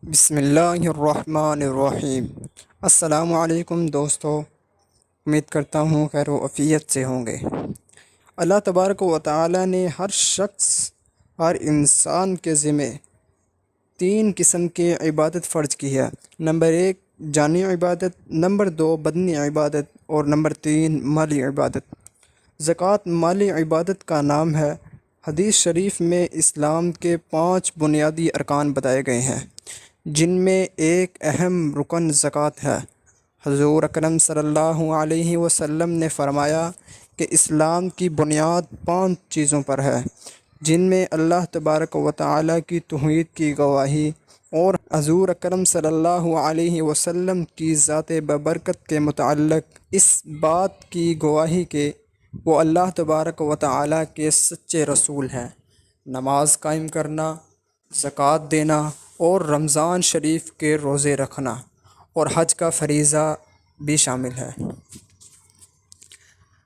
بسم اللہ الرحمن الرحیم۔ السلام علیکم دوستو، امید کرتا ہوں خیر و عافیت سے ہوں گے۔ اللہ تبارک و تعالی نے ہر شخص، ہر انسان کے ذمے 3 قسم کی عبادت فرض کی ہے۔ نمبر 1 جانی عبادت، نمبر 2 بدنی عبادت اور نمبر 3 مالی عبادت۔ زکوٰۃ مالی عبادت کا نام ہے۔ حدیث شریف میں اسلام کے 5 بنیادی ارکان بتائے گئے ہیں، جن میں ایک اہم رکن زکوٰۃ ہے۔ حضور اکرم صلی اللہ علیہ وسلم نے فرمایا کہ اسلام کی بنیاد 5 چیزوں پر ہے، جن میں اللہ تبارک و تعالی کی توحید کی گواہی اور حضور اکرم صلی اللہ علیہ وسلم کی ذات ببرکت کے متعلق اس بات کی گواہی کہ وہ اللہ تبارک و تعالی کے سچے رسول ہیں۔ نماز قائم کرنا، زکوٰۃ دینا اور رمضان شریف کے روزے رکھنا اور حج کا فریضہ بھی شامل ہے۔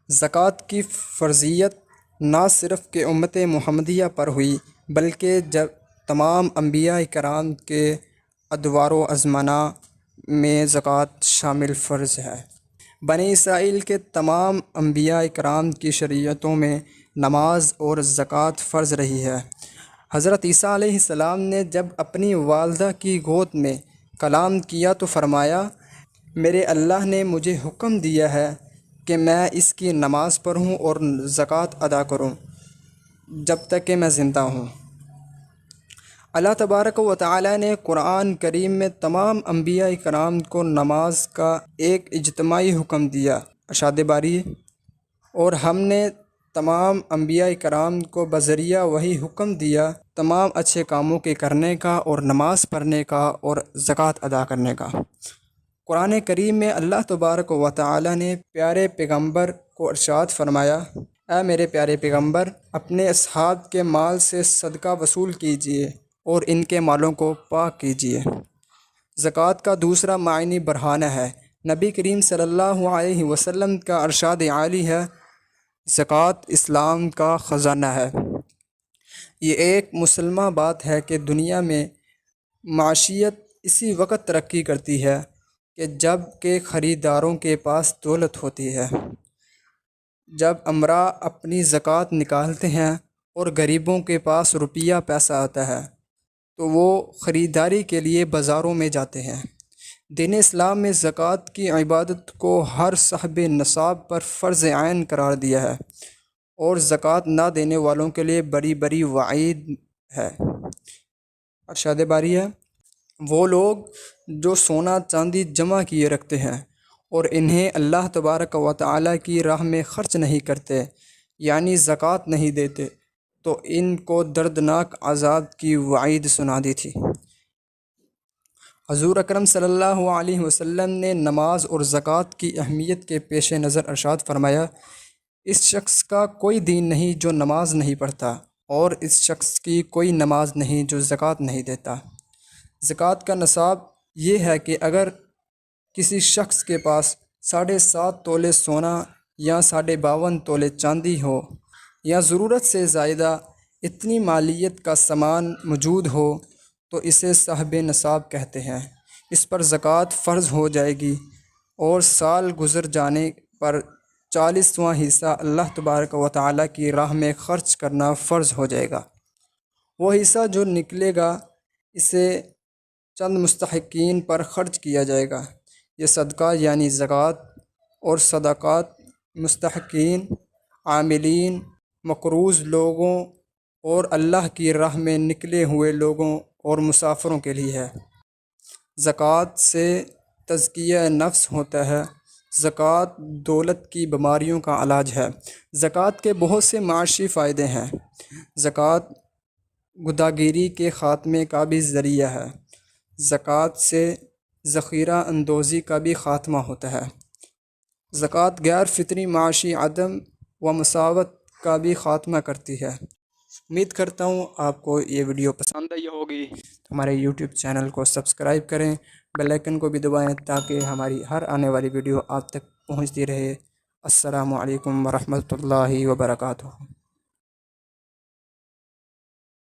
زکوٰۃ کی فرضیت نہ صرف کہ امت محمدیہ پر ہوئی، بلکہ جب تمام انبیاء کرام کے ادوار و ازمنہ میں زکوٰۃ شامل فرض ہے۔ بنی اسرائیل کے تمام انبیاء کرام کی شریعتوں میں نماز اور زکوٰۃ فرض رہی ہے۔ حضرت عیسیٰ علیہ السلام نے جب اپنی والدہ کی گود میں کلام کیا تو فرمایا، میرے اللہ نے مجھے حکم دیا ہے کہ میں اس کی نماز پڑھوں اور زکوٰۃ ادا کروں جب تک کہ میں زندہ ہوں۔ اللہ تبارک و تعالی نے قرآن کریم میں تمام انبیاء کرام کو نماز کا ایک اجتماعی حکم دیا، ارشاد باری، اور ہم نے تمام انبیاء کرام کو بذریعہ وہی حکم دیا تمام اچھے کاموں کے کرنے کا اور نماز پڑھنے کا اور زکوٰۃ ادا کرنے کا۔ قرآن کریم میں اللہ تبارک و تعالی نے پیارے پیغمبر کو ارشاد فرمایا، اے میرے پیارے پیغمبر، اپنے اصحاب کے مال سے صدقہ وصول کیجیے اور ان کے مالوں کو پاک کیجیے۔ زکوٰۃ کا دوسرا معنی برہنہ ہے۔ نبی کریم صلی اللہ علیہ وسلم کا ارشاد عالی ہے، زکوٰۃ اسلام کا خزانہ ہے۔ یہ ایک مسلمہ بات ہے کہ دنیا میں معیشت اسی وقت ترقی کرتی ہے کہ جب کہ خریداروں کے پاس دولت ہوتی ہے۔ جب امراء اپنی زکوٰۃ نکالتے ہیں اور غریبوں کے پاس روپیہ پیسہ آتا ہے تو وہ خریداری کے لیے بازاروں میں جاتے ہیں۔ دین اسلام میں زکوٰۃ کی عبادت کو ہر صاحب نصاب پر فرض عین قرار دیا ہے اور زکوٰۃ نہ دینے والوں کے لیے بڑی بڑی وعید ہے۔ ارشاد باری ہے، وہ لوگ جو سونا چاندی جمع کیے رکھتے ہیں اور انہیں اللہ تبارک و تعالی کی راہ میں خرچ نہیں کرتے، یعنی زکوٰۃ نہیں دیتے، تو ان کو دردناک عذاب کی وعید سنا دی تھی۔ حضور اکرم صلی اللہ علیہ وسلم نے نماز اور زکوٰۃ کی اہمیت کے پیش نظر ارشاد فرمایا، اس شخص کا کوئی دین نہیں جو نماز نہیں پڑھتا، اور اس شخص کی کوئی نماز نہیں جو زکوٰۃ نہیں دیتا۔ زکوٰۃ کا نصاب یہ ہے کہ اگر کسی شخص کے پاس 7.5 تولے سونا یا 52.5 تولے چاندی ہو یا ضرورت سے زائدہ اتنی مالیت کا سامان موجود ہو تو اسے صاحب نصاب کہتے ہیں۔ اس پر زکوٰۃ فرض ہو جائے گی اور سال گزر جانے پر 40واں حصہ اللہ تبارک و تعالی کی راہ میں خرچ کرنا فرض ہو جائے گا۔ وہ حصہ جو نکلے گا اسے چند مستحقین پر خرچ کیا جائے گا۔ یہ صدقہ یعنی زکوٰۃ اور صدقات مستحقین، عاملین، مقروض لوگوں اور اللہ کی راہ میں نکلے ہوئے لوگوں اور مسافروں کے لیے ہے۔ زکوٰۃ سے تزکیہ نفس ہوتا ہے۔ زکوٰۃ دولت کی بیماریوں کا علاج ہے۔ زکوٰۃ کے بہت سے معاشی فائدے ہیں۔ زکوٰۃ گداگیری کے خاتمے کا بھی ذریعہ ہے۔ زکوٰۃ سے ذخیرہ اندوزی کا بھی خاتمہ ہوتا ہے۔ زکوٰۃ غیر فطری معاشی عدم و مساوات کا بھی خاتمہ کرتی ہے۔ امید کرتا ہوں آپ کو یہ ویڈیو پسند آئی ہوگی۔ ہمارے یوٹیوب چینل کو سبسکرائب کریں، بیل آئیکن کو بھی دبائیں تاکہ ہماری ہر آنے والی ویڈیو آپ تک پہنچتی رہے۔ السلام علیکم ورحمۃ اللہ وبرکاتہ۔